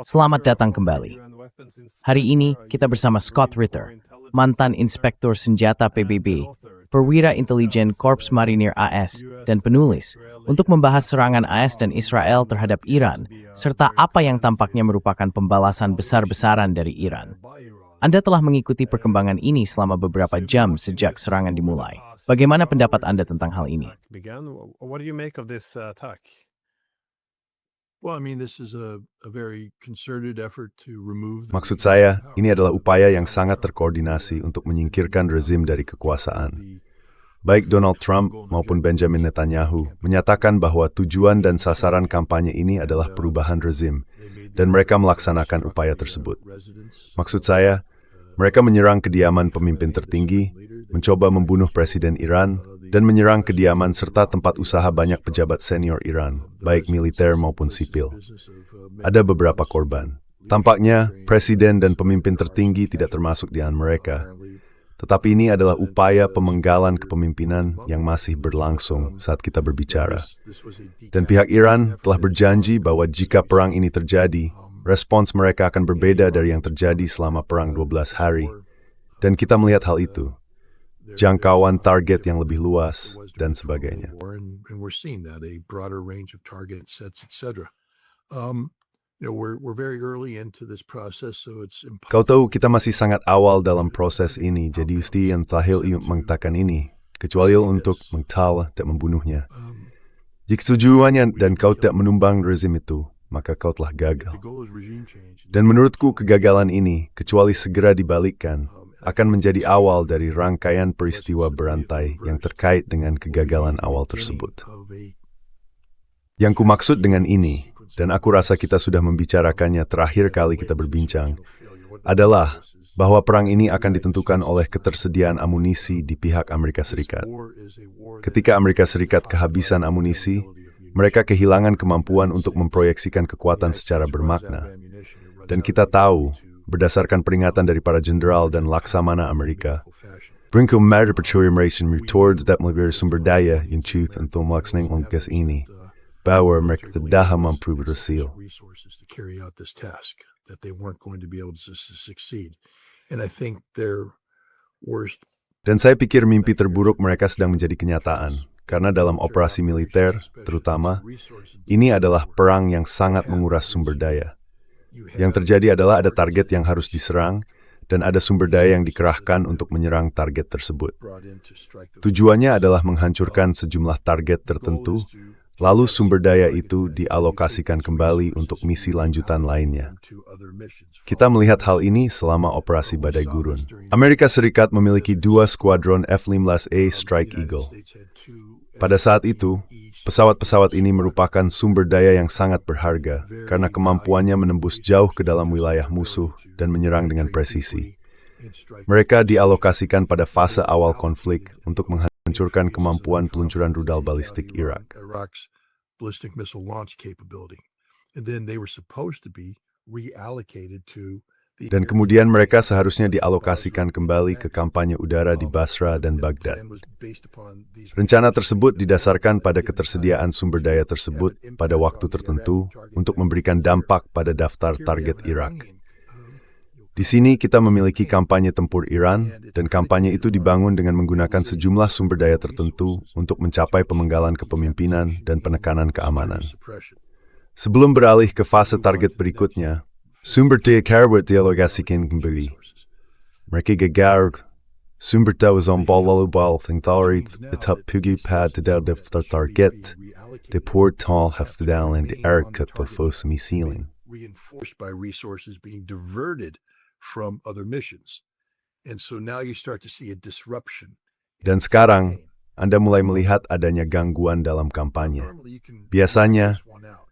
Selamat datang kembali. Hari ini kita bersama Scott Ritter, mantan Inspektur Senjata PBB, perwira intelijen Korps Marinir AS, dan penulis, untuk membahas serangan AS dan Israel terhadap Iran, serta apa yang tampaknya merupakan pembalasan besar-besaran dari Iran. Anda telah mengikuti perkembangan ini selama beberapa jam sejak serangan dimulai. Bagaimana pendapat Anda tentang hal ini? Maksud saya, ini adalah upaya yang sangat terkoordinasi untuk menyingkirkan rezim dari kekuasaan. Baik Donald Trump maupun Benjamin Netanyahu menyatakan bahwa tujuan dan sasaran kampanye ini adalah perubahan rezim, dan mereka melaksanakan upaya tersebut. Maksud saya, mereka menyerang kediaman pemimpin tertinggi, mencoba membunuh Presiden Iran, dan menyerang kediaman serta tempat usaha banyak pejabat senior Iran, baik militer maupun sipil. Ada beberapa korban. Tampaknya, presiden dan pemimpin tertinggi tidak termasuk di antara mereka. Tetapi ini adalah upaya pemenggalan kepemimpinan yang masih berlangsung saat kita berbicara. Dan pihak Iran telah berjanji bahwa jika perang ini terjadi, respons mereka akan berbeda dari yang terjadi selama perang 12 hari. Dan kita melihat hal itu. Jangkauan target yang lebih luas, dan sebagainya. Kau tahu, kita masih sangat awal dalam proses ini, jadi Usti yang tahil mengatakan ini, kecuali untuk mengtal dan membunuhnya. Jika tujuannya dan kau tidak menumbang rezim itu, maka kau telah gagal. Dan menurutku kegagalan ini, kecuali segera dibalikkan, akan menjadi awal dari rangkaian peristiwa berantai yang terkait dengan kegagalan awal tersebut. Yang kumaksud dengan ini, dan aku rasa kita sudah membicarakannya terakhir kali kita berbincang, adalah bahwa perang ini akan ditentukan oleh ketersediaan amunisi di pihak Amerika Serikat. Ketika Amerika Serikat kehabisan amunisi, mereka kehilangan kemampuan untuk memproyeksikan kekuatan secara bermakna. Dan kita tahu, berdasarkan peringatan dari para jenderal dan laksamana Amerika, Brinko Matter Petroleum towards that melibir sumber daya yang cuth untuk melaksanakan ongkes ini, bahwa mereka tidak mampu berhasil. Dan saya pikir mimpi terburuk mereka sedang menjadi kenyataan, karena dalam operasi militer, terutama, ini adalah perang yang sangat menguras sumber daya. Yang terjadi adalah ada target yang harus diserang, dan ada sumber daya yang dikerahkan untuk menyerang target tersebut. Tujuannya adalah menghancurkan sejumlah target tertentu, lalu sumber daya itu dialokasikan kembali untuk misi lanjutan lainnya. Kita melihat hal ini selama operasi Badai Gurun. Amerika Serikat memiliki 2 skuadron F-15A Strike Eagle. Pada saat itu, pesawat-pesawat ini merupakan sumber daya yang sangat berharga karena kemampuannya menembus jauh ke dalam wilayah musuh dan menyerang dengan presisi. Mereka dialokasikan pada fase awal konflik untuk menghancurkan kemampuan peluncuran rudal balistik Irak. Dan kemudian mereka seharusnya dialokasikan kembali ke kampanye udara di Basra dan Baghdad. Rencana tersebut didasarkan pada ketersediaan sumber daya tersebut pada waktu tertentu untuk memberikan dampak pada daftar target Irak. Di sini kita memiliki kampanye tempur Iran, dan kampanye itu dibangun dengan menggunakan sejumlah sumber daya tertentu untuk mencapai pemenggalan kepemimpinan dan penekanan keamanan. Sebelum beralih ke fase target berikutnya, sumber daya karbuat dialokasikan kembali. Mereka gagal. Sumber daya zombal lalu bal tingtari tetap pergi pada daftar target. De portal hafdal and Eric pofos misilin. Reinforced by resources being diverted from other missions. And so now you start to see a disruption. Dan sekarang, Anda mulai melihat adanya gangguan dalam kampanye. Biasanya,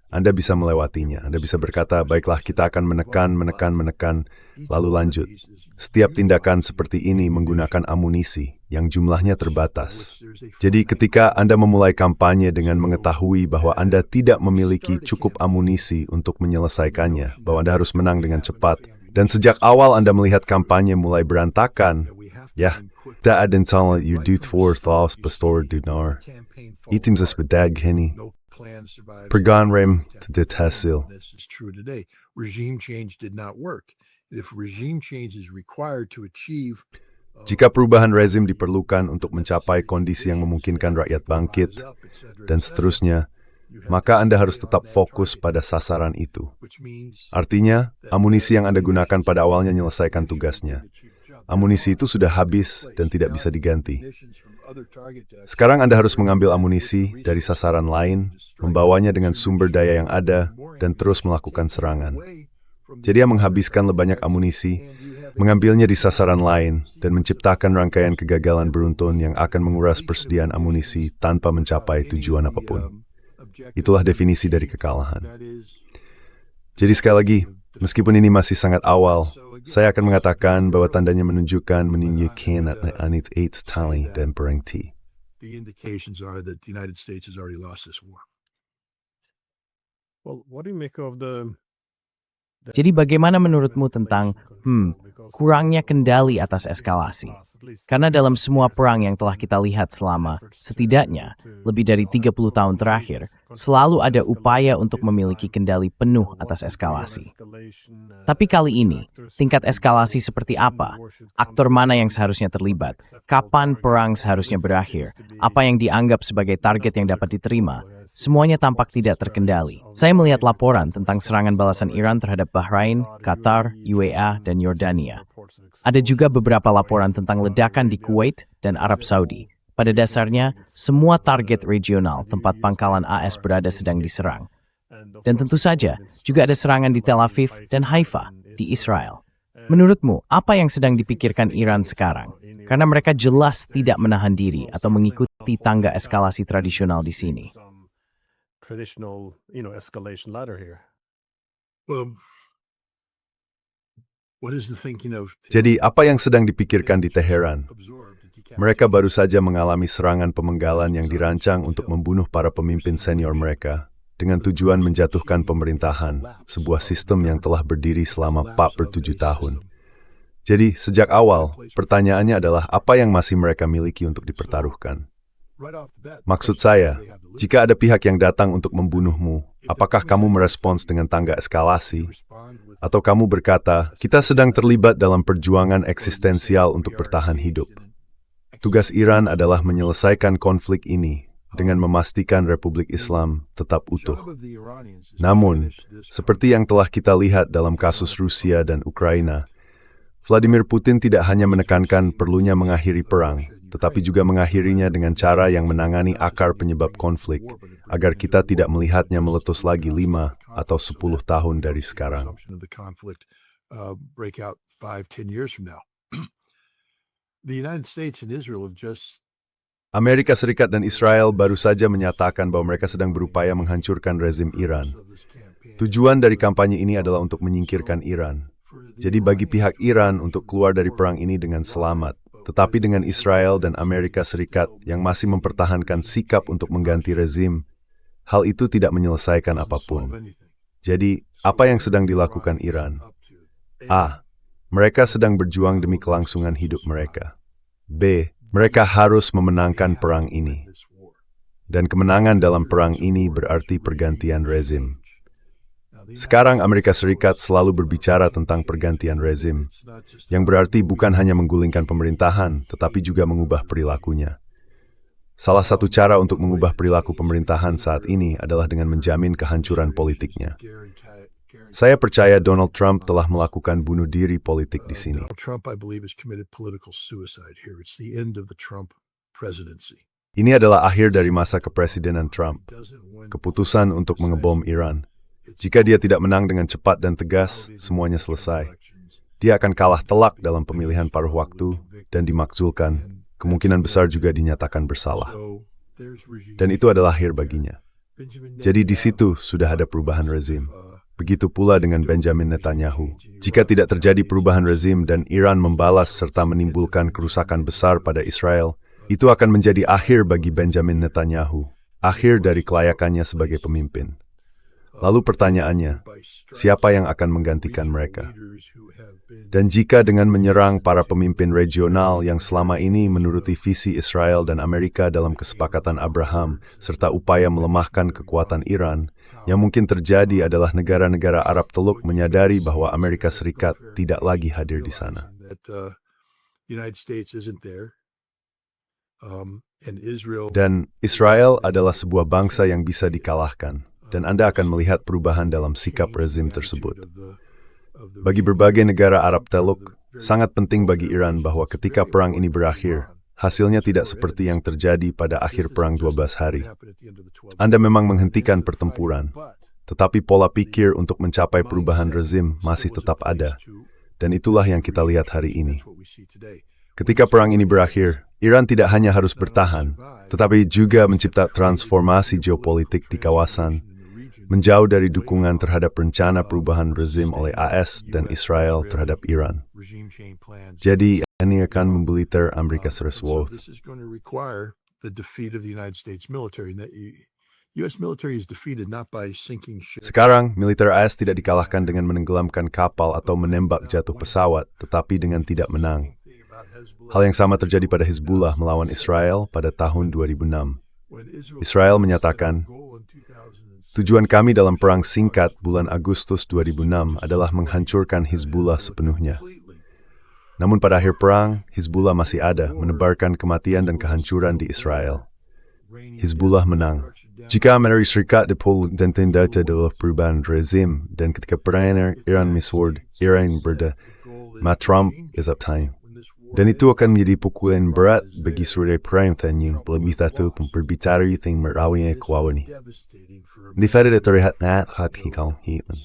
Anda bisa melewatinya. Anda bisa berkata, baiklah kita akan menekan, lalu lanjut. Setiap tindakan seperti ini menggunakan amunisi yang jumlahnya terbatas. Jadi ketika Anda memulai kampanye dengan mengetahui bahwa Anda tidak memiliki cukup amunisi untuk menyelesaikannya, bahwa Anda harus menang dengan cepat, dan sejak awal Anda melihat kampanye mulai berantakan, ya, tak ada salah you do for thoughts pastor dinar. Itim sesebedag heni. plan survives. Pergan rem tedetasil. This is true today. Regime change did not work. If regime change is required to achieve Jika perubahan rezim diperlukan untuk mencapai kondisi yang memungkinkan rakyat bangkit, dan seterusnya, maka Anda harus tetap fokus pada sasaran itu. Artinya, amunisi yang Anda gunakan pada awalnya menyelesaikan tugasnya. Amunisi itu sudah habis dan tidak bisa diganti. Sekarang Anda harus mengambil amunisi dari sasaran lain, membawanya dengan sumber daya yang ada, dan terus melakukan serangan. Jadi menghabiskan banyak amunisi, mengambilnya di sasaran lain, dan menciptakan rangkaian kegagalan beruntun yang akan menguras persediaan amunisi tanpa mencapai tujuan apapun. Itulah definisi dari kekalahan. Jadi sekali lagi, meskipun ini masih sangat awal, saya akan mengatakan bahwa tandanya menunjukkan meninggikan anit 8 tali dan perang T. the indications are that the United States has already lost this war. Well, what do you make of the Jadi bagaimana menurutmu tentang kurangnya kendali atas eskalasi? Karena dalam semua perang yang telah kita lihat selama setidaknya lebih dari 30 tahun terakhir, selalu ada upaya untuk memiliki kendali penuh atas eskalasi. Tapi kali ini, tingkat eskalasi seperti apa? Aktor mana yang seharusnya terlibat? Kapan perang seharusnya berakhir? Apa yang dianggap sebagai target yang dapat diterima? Semuanya tampak tidak terkendali. Saya melihat laporan tentang serangan balasan Iran terhadap Bahrain, Qatar, UAE, dan Yordania. Ada juga beberapa laporan tentang ledakan di Kuwait dan Arab Saudi. Pada dasarnya, semua target regional tempat pangkalan AS berada sedang diserang. Dan tentu saja, juga ada serangan di Tel Aviv dan Haifa di Israel. Menurutmu, apa yang sedang dipikirkan Iran sekarang? Karena mereka jelas tidak menahan diri atau mengikuti tangga eskalasi tradisional di sini. traditional, escalation ladder here? Well, what is the thinking of Jadi, apa yang sedang dipikirkan di Teheran? Mereka baru saja mengalami serangan pemenggalan yang dirancang untuk membunuh para pemimpin senior mereka, dengan tujuan menjatuhkan pemerintahan, sebuah sistem yang telah berdiri selama 47 tahun. Jadi, sejak awal, pertanyaannya adalah apa yang masih mereka miliki untuk dipertaruhkan. Maksud saya, jika ada pihak yang datang untuk membunuhmu, apakah kamu merespons dengan tangga eskalasi? Atau kamu berkata, kita sedang terlibat dalam perjuangan eksistensial untuk bertahan hidup. Tugas Iran adalah menyelesaikan konflik ini dengan memastikan Republik Islam tetap utuh. Namun, seperti yang telah kita lihat dalam kasus Rusia dan Ukraina, Vladimir Putin tidak hanya menekankan perlunya mengakhiri perang, tetapi juga mengakhirinya dengan cara yang menangani akar penyebab konflik, agar kita tidak melihatnya meletus lagi 5 atau 10 tahun dari sekarang. Amerika Serikat dan Israel baru saja menyatakan bahwa mereka sedang berupaya menghancurkan rezim Iran. Tujuan dari kampanye ini adalah untuk menyingkirkan Iran. Jadi bagi pihak Iran untuk keluar dari perang ini dengan selamat, tetapi dengan Israel dan Amerika Serikat yang masih mempertahankan sikap untuk mengganti rezim, hal itu tidak menyelesaikan apapun. Jadi, apa yang sedang dilakukan Iran? A. Mereka sedang berjuang demi kelangsungan hidup mereka. B. Mereka harus memenangkan perang ini. Dan kemenangan dalam perang ini berarti pergantian rezim. Sekarang Amerika Serikat selalu berbicara tentang pergantian rezim, yang berarti bukan hanya menggulingkan pemerintahan, tetapi juga mengubah perilakunya. Salah satu cara untuk mengubah perilaku pemerintahan saat ini adalah dengan menjamin kehancuran politiknya. Saya percaya Donald Trump telah melakukan bunuh diri politik di sini. Ini adalah akhir dari masa kepresidenan Trump. Keputusan untuk mengebom Iran. Jika dia tidak menang dengan cepat dan tegas, semuanya selesai. Dia akan kalah telak dalam pemilihan paruh waktu dan dimakzulkan. Kemungkinan besar juga dinyatakan bersalah. Dan itu adalah akhir baginya. Jadi di situ sudah ada perubahan rezim. Begitu pula dengan Benjamin Netanyahu. Jika tidak terjadi perubahan rezim dan Iran membalas serta menimbulkan kerusakan besar pada Israel, itu akan menjadi akhir bagi Benjamin Netanyahu. Akhir dari kelayakannya sebagai pemimpin. Lalu pertanyaannya, siapa yang akan menggantikan mereka? Dan jika dengan menyerang para pemimpin regional yang selama ini menuruti visi Israel dan Amerika dalam kesepakatan Abraham, serta upaya melemahkan kekuatan Iran, yang mungkin terjadi adalah negara-negara Arab Teluk menyadari bahwa Amerika Serikat tidak lagi hadir di sana. Dan Israel adalah sebuah bangsa yang bisa dikalahkan, dan Anda akan melihat perubahan dalam sikap rezim tersebut. Bagi berbagai negara Arab Teluk, sangat penting bagi Iran bahwa ketika perang ini berakhir, hasilnya tidak seperti yang terjadi pada akhir perang 12 hari. Anda memang menghentikan pertempuran, tetapi pola pikir untuk mencapai perubahan rezim masih tetap ada, dan itulah yang kita lihat hari ini. Ketika perang ini berakhir, Iran tidak hanya harus bertahan, tetapi juga mencipta transformasi geopolitik di kawasan, menjauh dari dukungan terhadap rencana perubahan rezim oleh AS dan Israel terhadap Iran. Jadi, ini akan memiliter Amerika Serikat. Sekarang, militer AS tidak dikalahkan dengan menenggelamkan kapal atau menembak jatuh pesawat, tetapi dengan tidak menang. Hal yang sama terjadi pada Hizbullah melawan Israel pada tahun 2006. Israel menyatakan, tujuan kami dalam perang singkat bulan Agustus 2006 adalah menghancurkan Hizbullah sepenuhnya. Namun pada akhir perang, Hizbullah masih ada, menebarkan kematian dan kehancuran di Israel. Hizbullah menang. Jika Amerika Serikat dan tindak adalah perubahan rezim, dan ketika perang Iran misword, Iran berda, Trump is up time. Dan itu akan menjadi pukulan berat bagi seluruh perang tanya, lebih satu pemberbicara yang merawatnya kawan ini. Di pada terlihat hati kau hilang.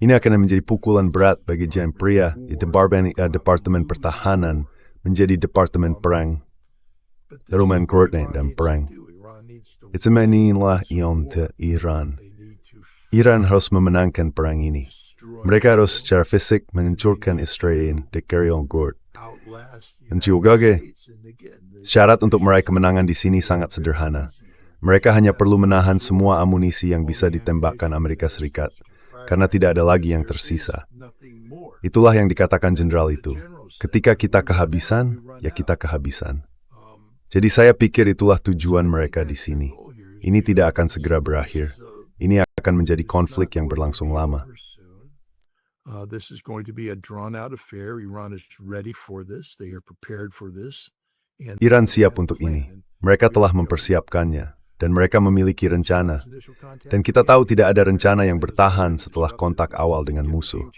Ini akan menjadi pukulan berat bagi Jan Pria di Departemen Pertahanan menjadi Departemen Perang. Teruman koordinat dan perang. Itu inilah ion ke Iran. Iran harus memenangkan perang ini. Mereka harus secara fisik menghancurkan Israel di Kerion Gord. Dan juga, syarat untuk meraih kemenangan di sini sangat sederhana. Mereka hanya perlu menahan semua amunisi yang bisa ditembakkan Amerika Serikat, karena tidak ada lagi yang tersisa. Itulah yang dikatakan jenderal itu. Ketika kita kehabisan, ya kita kehabisan. Jadi saya pikir itulah tujuan mereka di sini. Ini tidak akan segera berakhir. Ini akan menjadi konflik yang berlangsung lama. This is going to be a drawn-out affair. Iran is ready for this. They are prepared for this. Iran siap untuk ini. Mereka telah mempersiapkannya, dan mereka memiliki rencana. Dan kita tahu tidak ada rencana yang bertahan setelah kontak awal dengan musuh.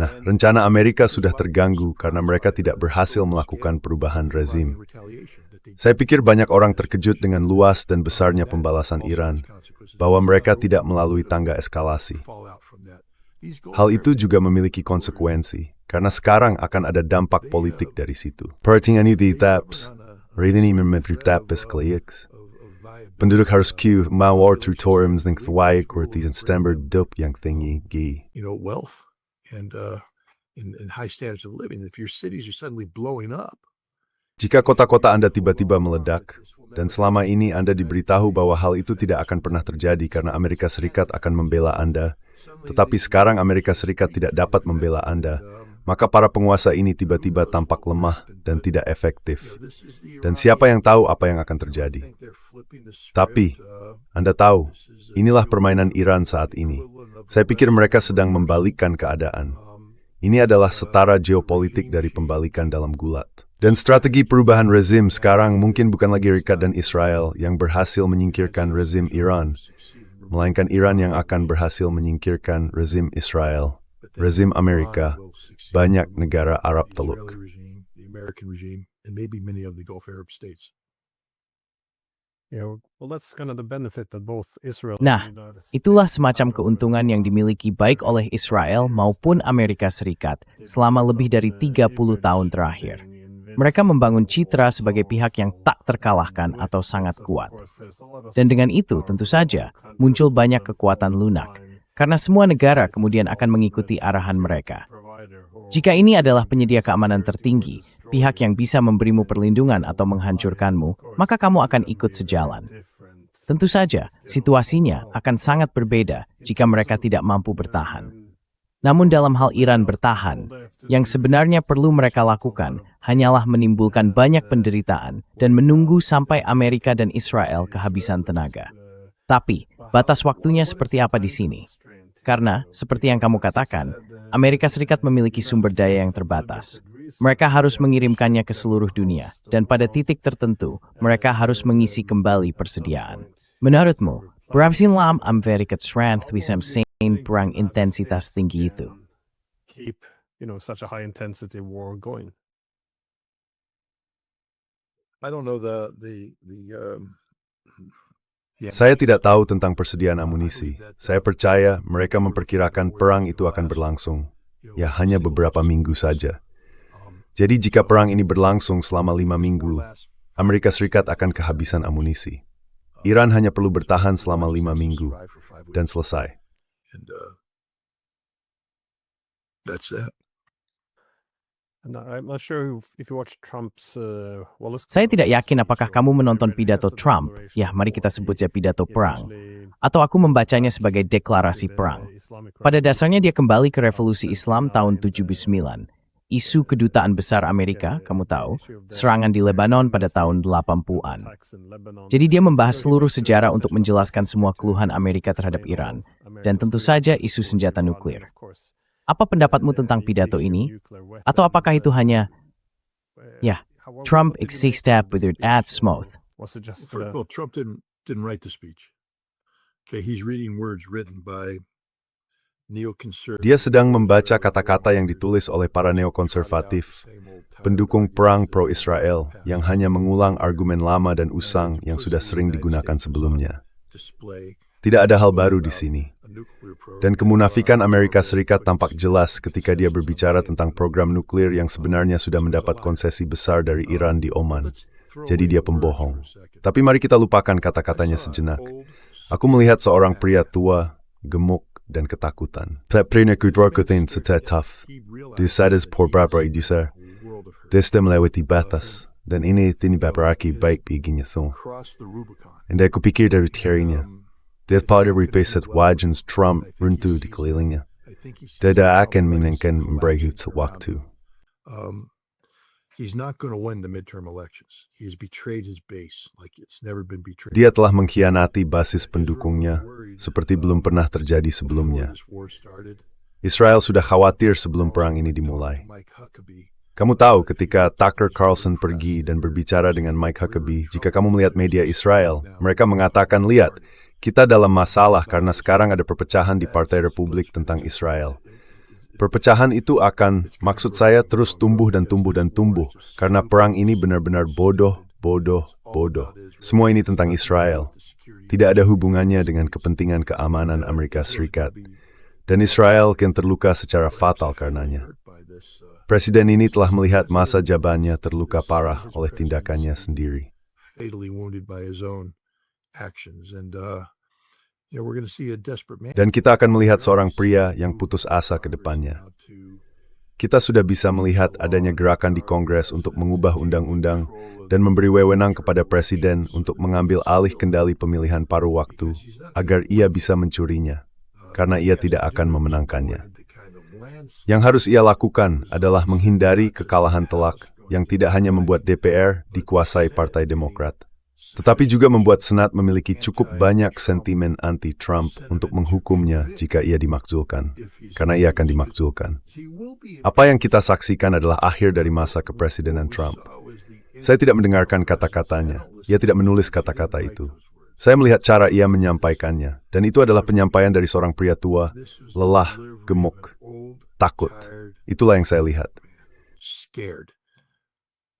Nah, rencana Amerika sudah terganggu karena mereka tidak berhasil melakukan perubahan rezim. Saya pikir banyak orang terkejut dengan luas dan besarnya pembalasan Iran, bahwa mereka tidak melalui tangga eskalasi. Hal itu juga memiliki konsekuensi, karena sekarang akan ada dampak politik dari situ. Perhatian ini taps, ini mempertapas kliks. Penduduk harus mawar tutorials yang terbaik kurti dan standar hidup yang tinggi. Wealth and high standards of living. If your cities are suddenly blowing up. Jika kota-kota Anda tiba-tiba meledak, dan selama ini Anda diberitahu bahwa hal itu tidak akan pernah terjadi karena Amerika Serikat akan membela Anda, tetapi sekarang Amerika Serikat tidak dapat membela Anda, maka para penguasa ini tiba-tiba tampak lemah dan tidak efektif. Dan siapa yang tahu apa yang akan terjadi? Tapi, Anda tahu, inilah permainan Iran saat ini. Saya pikir mereka sedang membalikkan keadaan. Ini adalah setara geopolitik dari pembalikan dalam gulat. Dan strategi perubahan rezim sekarang mungkin bukan lagi Amerika dan Israel yang berhasil menyingkirkan rezim Iran, melainkan Iran yang akan berhasil menyingkirkan rezim Israel, rezim Amerika, banyak negara Arab Teluk. Nah, itulah semacam keuntungan yang dimiliki baik oleh Israel maupun Amerika Serikat selama lebih dari 30 tahun terakhir. Mereka membangun citra sebagai pihak yang tak terkalahkan atau sangat kuat. Dan dengan itu, tentu saja, muncul banyak kekuatan lunak, karena semua negara kemudian akan mengikuti arahan mereka. Jika ini adalah penyedia keamanan tertinggi, pihak yang bisa memberimu perlindungan atau menghancurkanmu, maka kamu akan ikut sejalan. Tentu saja, situasinya akan sangat berbeda jika mereka tidak mampu bertahan. Namun dalam hal Iran bertahan, yang sebenarnya perlu mereka lakukan hanyalah menimbulkan banyak penderitaan dan menunggu sampai Amerika dan Israel kehabisan tenaga. Tapi, batas waktunya seperti apa di sini? Karena, seperti yang kamu katakan, Amerika Serikat memiliki sumber daya yang terbatas. Mereka harus mengirimkannya ke seluruh dunia, dan pada titik tertentu, mereka harus mengisi kembali persediaan. Menurutmu, berapa sih lama Amerika Serikat bisa mesin perang intensitas tinggi itu? Keep, such a high intensity war going. I don't know Saya tidak tahu tentang persediaan amunisi. Saya percaya mereka memperkirakan perang itu akan berlangsung. Ya, hanya beberapa minggu saja. Jadi jika perang ini berlangsung selama 5 minggu, Amerika Serikat akan kehabisan amunisi. Iran hanya perlu bertahan selama 5 minggu, dan selesai. That's that. And I'm not sure if you watch Trump's. Saya tidak yakin apakah kamu menonton pidato Trump, ya mari kita sebutnya pidato perang, atau aku membacanya sebagai deklarasi perang. Pada dasarnya dia kembali ke revolusi Islam tahun 79, isu kedutaan besar Amerika, kamu tahu, serangan di Lebanon pada tahun 80-an. Jadi dia membahas seluruh sejarah untuk menjelaskan semua keluhan Amerika terhadap Iran, dan tentu saja isu senjata nuklir. Apa pendapatmu tentang pidato ini? Atau apakah itu hanya, Trump existed with it at smooth? First of all, Trump didn't write the speech. Okay, he's reading words written by neoconservative. Dia sedang membaca kata-kata yang ditulis oleh para neokonservatif, pendukung perang pro-Israel, yang hanya mengulang argumen lama dan usang yang sudah sering digunakan sebelumnya. Tidak ada hal baru di sini. Dan kemunafikan Amerika Serikat tampak jelas ketika dia berbicara tentang program nuklir yang sebenarnya sudah mendapat konsesi besar dari Iran di Oman. Jadi dia pembohong. Tapi mari kita lupakan kata-katanya sejenak. Aku melihat seorang pria tua, gemuk, dan ketakutan. Saya pernah kutuarkutin setelah tough. Di sadis por beberapa idusar. Dia sudah melewati batas. Dan ini tidak berarti baik baginya tuh. Dan aku pikir dari teorinya. Dia pada repeset wajahnya Trump runtuh di kelilingnya. Dia akan menginginkan memberi waktu. He's not going to win the midterm elections. He has betrayed his base like it's never been betrayed. Dia telah mengkhianati basis pendukungnya seperti belum pernah terjadi sebelumnya. Israel sudah khawatir sebelum perang ini dimulai. Kamu tahu ketika Tucker Carlson pergi dan berbicara dengan Mike Huckabee, jika kamu melihat media Israel, mereka mengatakan, lihat, kita dalam masalah karena sekarang ada perpecahan di Partai Republik tentang Israel. Perpecahan itu akan, maksud saya, terus tumbuh dan tumbuh dan tumbuh, karena perang ini benar-benar bodoh. Semua ini tentang Israel. Tidak ada hubungannya dengan kepentingan keamanan Amerika Serikat. Dan Israel akan terluka secara fatal karenanya. Presiden ini telah melihat masa jabatannya terluka parah oleh tindakannya sendiri. Dan kita akan melihat seorang pria yang putus asa ke depannya. Kita sudah bisa melihat adanya gerakan di Kongres untuk mengubah undang-undang dan memberi wewenang kepada Presiden untuk mengambil alih kendali pemilihan paruh waktu agar ia bisa mencurinya, karena ia tidak akan memenangkannya. Yang harus ia lakukan adalah menghindari kekalahan telak yang tidak hanya membuat DPR dikuasai Partai Demokrat, tetapi juga membuat Senat memiliki cukup banyak sentimen anti-Trump untuk menghukumnya jika ia dimakzulkan, karena ia akan dimakzulkan. Apa yang kita saksikan adalah akhir dari masa kepresidenan Trump. Saya tidak mendengarkan kata-katanya. Ia tidak menulis kata-kata itu. Saya melihat cara ia menyampaikannya, dan itu adalah penyampaian dari seorang pria tua, lelah, gemuk, takut. Itulah yang saya lihat. Scared.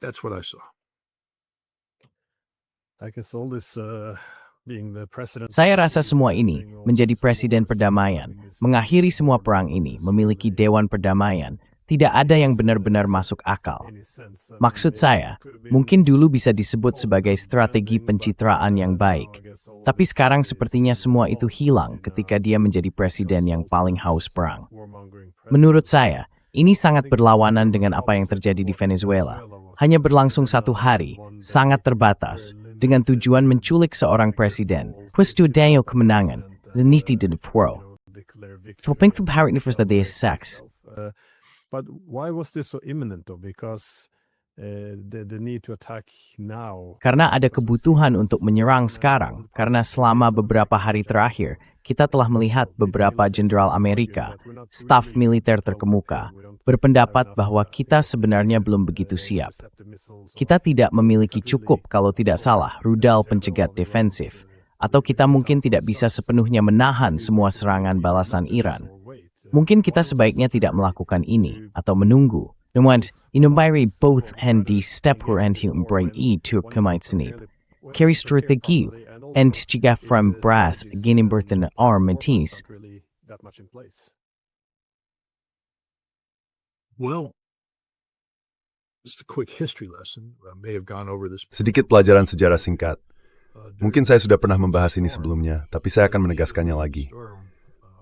That's what I saw. Saya rasa semua ini menjadi presiden perdamaian, mengakhiri semua perang ini, memiliki dewan perdamaian, tidak ada yang benar-benar masuk akal. Maksud saya, mungkin dulu bisa disebut sebagai strategi pencitraan yang baik, tapi sekarang sepertinya semua itu hilang ketika dia menjadi presiden yang paling haus perang. Menurut saya, Ini sangat berlawanan dengan apa yang terjadi di Venezuela. Hanya berlangsung 1 hari, sangat terbatas, dengan tujuan menculik seorang presiden. Prestudeo kemenangan, zeniti dan fro. Topeng hari ini first day sex. But why was this so imminent though? Because the need to attack now. Karena ada kebutuhan untuk menyerang sekarang, karena selama beberapa hari terakhir, kita telah melihat beberapa jenderal Amerika, staf militer terkemuka, berpendapat bahwa kita sebenarnya belum begitu siap. Kita tidak memiliki cukup, kalau tidak salah, rudal pencegat defensif, atau kita mungkin tidak bisa sepenuhnya menahan semua serangan balasan Iran. Mungkin kita sebaiknya tidak melakukan ini, atau menunggu. Namun, inumbari both handi step henti bring to kemaitsnip. Carry strategi, and jika from brass gaining birth in armentis. Well, just a quick history lesson. I may have gone over this. Sedikit pelajaran sejarah singkat. Mungkin saya sudah pernah membahas ini sebelumnya, tapi saya akan menegaskannya lagi.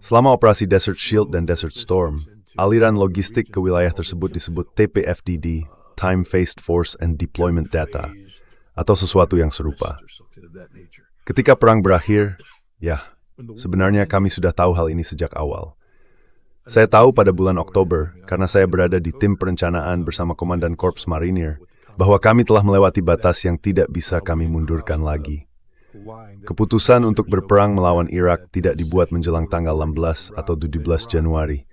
Selama operasi Desert Shield dan Desert Storm, aliran logistik ke wilayah tersebut disebut TPFDD, Time Phased Force and Deployment Data, atau sesuatu yang serupa. Ketika perang berakhir, ya, sebenarnya kami sudah tahu hal ini sejak awal. Saya tahu pada bulan Oktober, karena saya berada di tim perencanaan bersama Komandan Korps Marinir, bahwa kami telah melewati batas yang tidak bisa kami mundurkan lagi. Keputusan untuk berperang melawan Irak tidak dibuat menjelang tanggal 16 atau 17 Januari.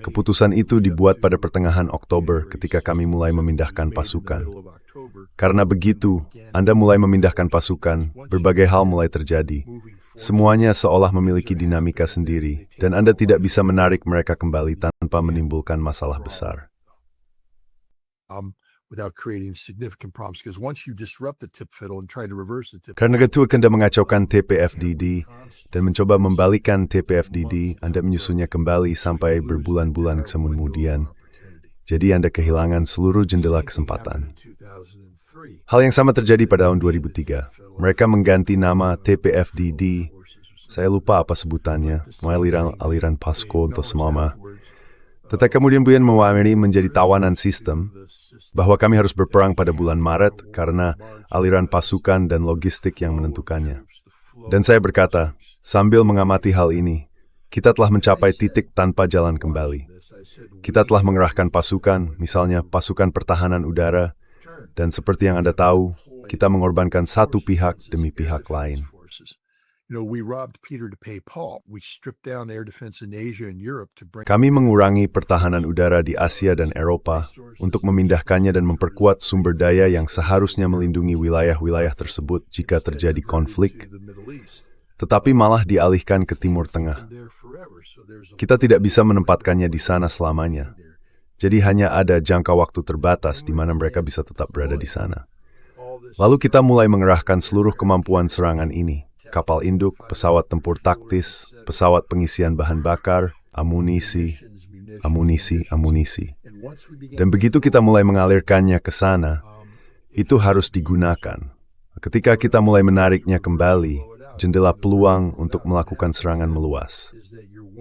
Keputusan itu dibuat pada pertengahan Oktober ketika kami mulai memindahkan pasukan. Karena begitu, Anda mulai memindahkan pasukan, berbagai hal mulai terjadi. Semuanya seolah memiliki dinamika sendiri, dan Anda tidak bisa menarik mereka kembali tanpa menimbulkan masalah besar. Karena itu Anda mengacaukan TPFDD dan mencoba membalikkan TPFDD, Anda menyusunnya kembali sampai berbulan-bulan kemudian. Jadi Anda kehilangan seluruh jendela kesempatan. Hal yang sama terjadi pada tahun 2003. Mereka mengganti nama TPFDD. Saya lupa apa sebutannya, aliran Pasco untuk semama. Tetapi kemudian mewamiri menjadi tawanan sistem, bahwa kami harus berperang pada bulan Maret karena aliran pasukan dan logistik yang menentukannya. Dan saya berkata, sambil mengamati hal ini, kita telah mencapai titik tanpa jalan kembali. Kita telah mengerahkan pasukan, misalnya pasukan pertahanan udara, dan seperti yang Anda tahu, kita mengorbankan satu pihak demi pihak lain. Kami mengurangi pertahanan udara di Asia dan Eropa untuk memindahkannya dan memperkuat sumber daya yang seharusnya melindungi wilayah-wilayah tersebut jika terjadi konflik, tetapi malah dialihkan ke Timur Tengah. Kita tidak bisa menempatkannya di sana selamanya. Jadi hanya ada jangka waktu terbatas di mana mereka bisa tetap berada di sana. Lalu kita mulai mengerahkan seluruh kemampuan serangan ini. Kapal induk, pesawat tempur taktis, pesawat pengisian bahan bakar, amunisi. Dan begitu kita mulai mengalirkannya ke sana, itu harus digunakan. Ketika kita mulai menariknya kembali, jendela peluang untuk melakukan serangan meluas.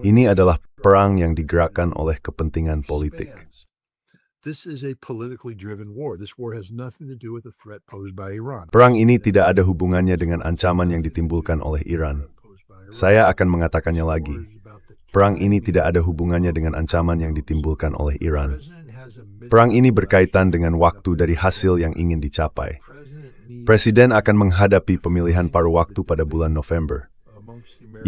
Ini adalah perang yang digerakkan oleh kepentingan politik. Perang ini tidak ada hubungannya dengan ancaman yang ditimbulkan oleh Iran. Saya akan mengatakannya lagi. Perang ini tidak ada hubungannya dengan ancaman yang ditimbulkan oleh Iran. Perang ini berkaitan dengan waktu dari hasil yang ingin dicapai. Presiden akan menghadapi pemilihan paruh waktu pada bulan November.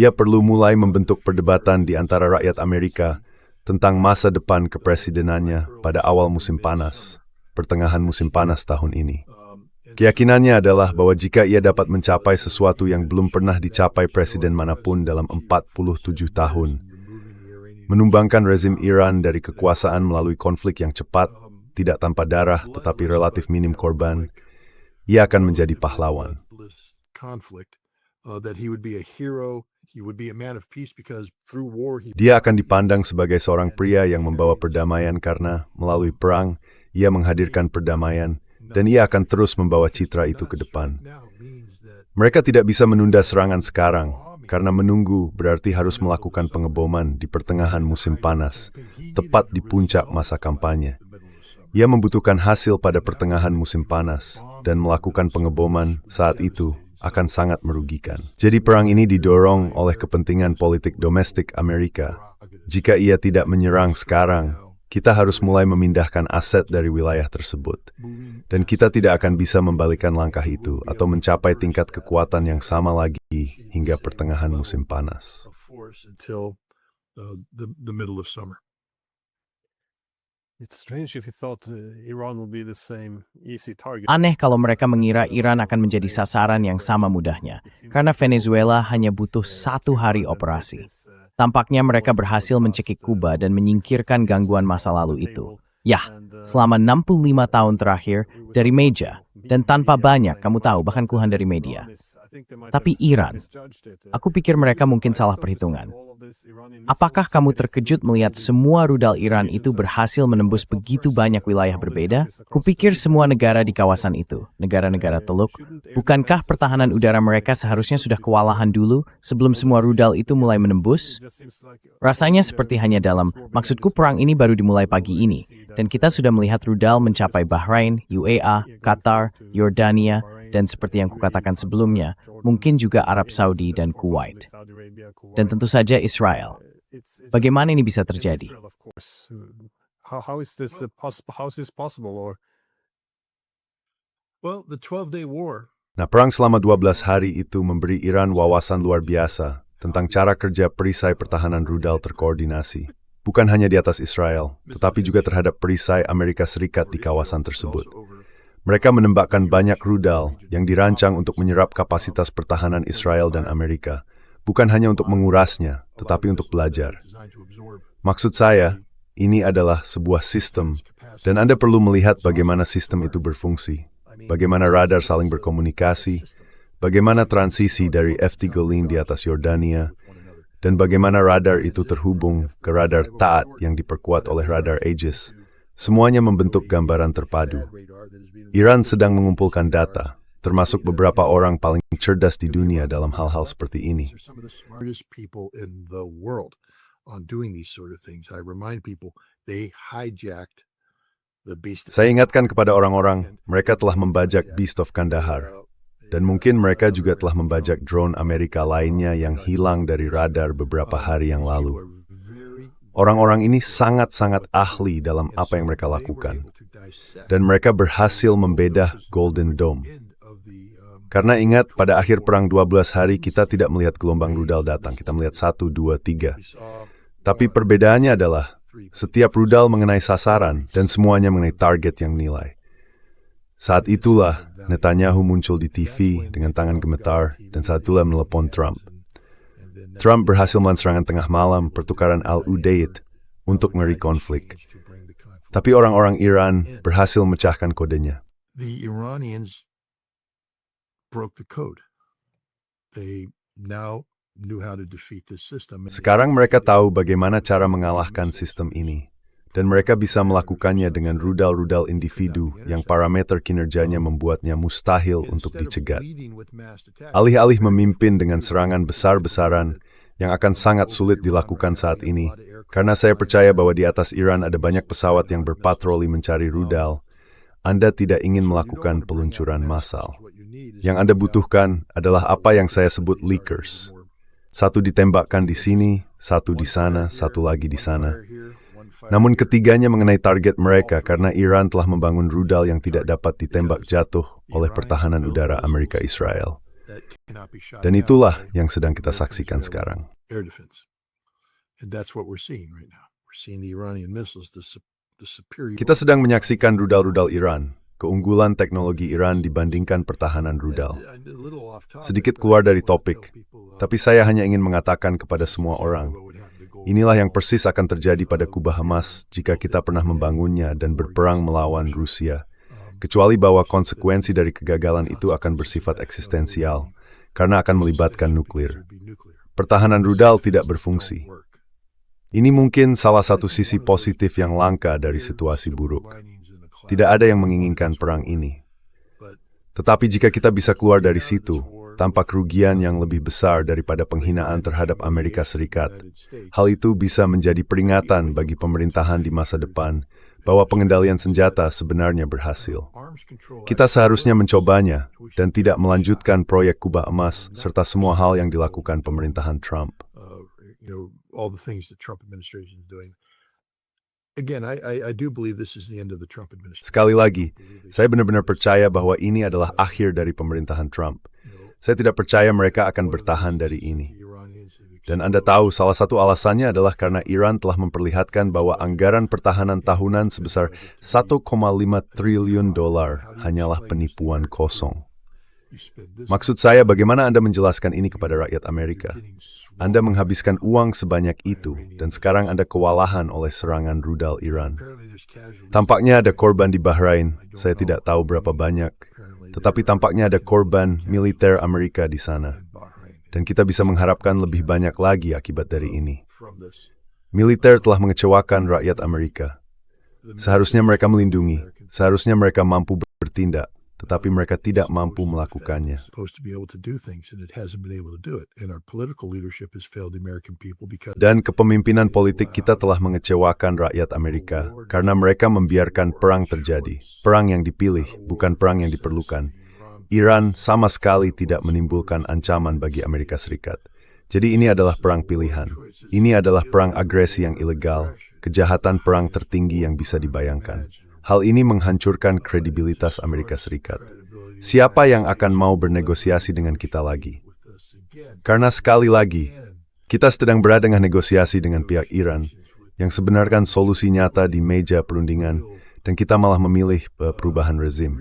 Ia perlu mulai membentuk perdebatan di antara rakyat Amerika tentang masa depan kepresidenannya pada awal musim panas, pertengahan musim panas tahun ini. Keyakinannya adalah bahwa jika ia dapat mencapai sesuatu yang belum pernah dicapai presiden manapun dalam 47 tahun, menumbangkan rezim Iran dari kekuasaan melalui konflik yang cepat, tidak tanpa darah tetapi relatif minim korban, ia akan menjadi pahlawan. Dia akan dipandang sebagai seorang pria yang membawa perdamaian karena melalui perang, ia menghadirkan perdamaian, dan ia akan terus membawa citra itu ke depan. Mereka tidak bisa menunda serangan sekarang, karena menunggu berarti harus melakukan pengeboman di pertengahan musim panas, tepat di puncak masa kampanye. Ia membutuhkan hasil pada pertengahan musim panas, dan melakukan pengeboman saat itu akan sangat merugikan. Jadi perang ini didorong oleh kepentingan politik domestik Amerika. Jika ia tidak menyerang sekarang, kita harus mulai memindahkan aset dari wilayah tersebut. Dan kita tidak akan bisa membalikan langkah itu atau mencapai tingkat kekuatan yang sama lagi hingga pertengahan musim panas. Until the middle of summer. It's strange if you thought Iran will be the same easy target. Aneh kalau mereka mengira Iran akan menjadi sasaran yang sama mudahnya, karena Venezuela hanya butuh 1 hari operasi. Tampaknya mereka berhasil mencekik Kuba dan menyingkirkan gangguan masa lalu itu. Yah, selama 65 tahun terakhir, dari meja, dan tanpa banyak, kamu tahu, bahkan keluhan dari media. Tapi Iran, aku pikir mereka mungkin salah perhitungan. Apakah kamu terkejut melihat semua rudal Iran itu berhasil menembus begitu banyak wilayah berbeda? Kupikir semua negara di kawasan itu, negara-negara Teluk, bukankah pertahanan udara mereka seharusnya sudah kewalahan dulu sebelum semua rudal itu mulai menembus? Rasanya seperti hanya maksudku perang ini baru dimulai pagi ini, dan kita sudah melihat rudal mencapai Bahrain, UAE, Qatar, Yordania, dan seperti yang kukatakan sebelumnya, mungkin juga Arab Saudi dan Kuwait. Dan tentu saja Israel. Bagaimana ini bisa terjadi? How is this possible? Or Well, the 12-day war. Nah, perang selama 12 hari itu memberi Iran wawasan luar biasa tentang cara kerja perisai pertahanan rudal terkoordinasi. Bukan hanya di atas Israel, tetapi juga terhadap perisai Amerika Serikat di kawasan tersebut. Mereka menembakkan banyak rudal yang dirancang untuk menyerap kapasitas pertahanan Israel dan Amerika, bukan hanya untuk mengurasnya, tetapi untuk belajar. Maksud saya, ini adalah sebuah sistem, dan Anda perlu melihat bagaimana sistem itu berfungsi, bagaimana radar saling berkomunikasi, bagaimana transisi dari F-3 di atas Yordania, dan bagaimana radar itu terhubung ke radar THAAD yang diperkuat oleh radar Aegis. Semuanya membentuk gambaran terpadu. Iran sedang mengumpulkan data, termasuk beberapa orang paling cerdas di dunia dalam hal-hal seperti ini. Some of the smartest people in the world on doing these sort of things. I remind people they hijacked the Beast. Saya ingatkan kepada orang-orang, mereka telah membajak Beast of Kandahar. Dan mungkin mereka juga telah membajak drone Amerika lainnya yang hilang dari radar beberapa hari yang lalu. Orang-orang ini sangat-sangat ahli dalam apa yang mereka lakukan. Dan mereka berhasil membedah Golden Dome. Karena ingat, pada akhir perang 12 hari kita tidak melihat gelombang rudal datang. Kita melihat 1, 2, 3. Tapi perbedaannya adalah, setiap rudal mengenai sasaran dan semuanya mengenai target yang nilai. Saat itulah Netanyahu muncul di TV dengan tangan gemetar dan saat itulah menelepon Trump. Trump berhasil melakukan serangan tengah malam pertukaran Al-Udeid untuk ngeri konflik. Tapi orang-orang Iran berhasil memecahkan kodenya. The Iranians broke the code. They now knew how to defeat this system. Sekarang mereka tahu bagaimana cara mengalahkan sistem ini. Dan mereka bisa melakukannya dengan rudal-rudal individu yang parameter kinerjanya membuatnya mustahil untuk dicegat. Alih-alih memimpin dengan serangan besar-besaran yang akan sangat sulit dilakukan saat ini, karena saya percaya bahwa di atas Iran ada banyak pesawat yang berpatroli mencari rudal, Anda tidak ingin melakukan peluncuran massal. Yang Anda butuhkan adalah apa yang saya sebut leakers. Satu ditembakkan di sini, satu di sana, satu lagi di sana. Namun ketiganya mengenai target mereka karena Iran telah membangun rudal yang tidak dapat ditembak jatuh oleh pertahanan udara Amerika Israel. Dan itulah yang sedang kita saksikan sekarang. Kita sedang menyaksikan rudal-rudal Iran, keunggulan teknologi Iran dibandingkan pertahanan rudal. Sedikit keluar dari topik, tapi saya hanya ingin mengatakan kepada semua orang, inilah yang persis akan terjadi pada Kuba Hamas jika kita pernah membangunnya dan berperang melawan Rusia. Kecuali bahwa konsekuensi dari kegagalan itu akan bersifat eksistensial, karena akan melibatkan nuklir. Pertahanan rudal tidak berfungsi. Ini mungkin salah satu sisi positif yang langka dari situasi buruk. Tidak ada yang menginginkan perang ini. Tetapi jika kita bisa keluar dari situ, tanpa kerugian yang lebih besar daripada penghinaan terhadap Amerika Serikat. Hal itu bisa menjadi peringatan bagi pemerintahan di masa depan bahwa pengendalian senjata sebenarnya berhasil. Kita seharusnya mencobanya dan tidak melanjutkan proyek kubah emas serta semua hal yang dilakukan pemerintahan Trump. All the things the Trump administration is doing. Again, I do believe this is the end of the Trump administration. Sekali lagi, saya benar-benar percaya bahwa ini adalah akhir dari pemerintahan Trump. Saya tidak percaya mereka akan bertahan dari ini. Dan Anda tahu salah satu alasannya adalah karena Iran telah memperlihatkan bahwa anggaran pertahanan tahunan sebesar 1,5 triliun dolar hanyalah penipuan kosong. Maksud saya, bagaimana Anda menjelaskan ini kepada rakyat Amerika? Anda menghabiskan uang sebanyak itu, dan sekarang Anda kewalahan oleh serangan rudal Iran. Tampaknya ada korban di Bahrain, saya tidak tahu berapa banyak, tetapi tampaknya ada korban militer Amerika di sana. Dan kita bisa mengharapkan lebih banyak lagi akibat dari ini. Militer telah mengecewakan rakyat Amerika. Seharusnya mereka melindungi, seharusnya mereka mampu bertindak, tetapi mereka tidak mampu melakukannya. Dan kepemimpinan politik kita telah mengecewakan rakyat Amerika karena mereka membiarkan perang terjadi. Perang yang dipilih, bukan perang yang diperlukan. Iran sama sekali tidak menimbulkan ancaman bagi Amerika Serikat. Jadi ini adalah perang pilihan. Ini adalah perang agresi yang ilegal, kejahatan perang tertinggi yang bisa dibayangkan. Hal ini menghancurkan kredibilitas Amerika Serikat. Siapa yang akan mau bernegosiasi dengan kita lagi? Karena sekali lagi, kita sedang berada dengan negosiasi dengan pihak Iran yang sebenarnya solusi nyata di meja perundingan, dan kita malah memilih perubahan rezim.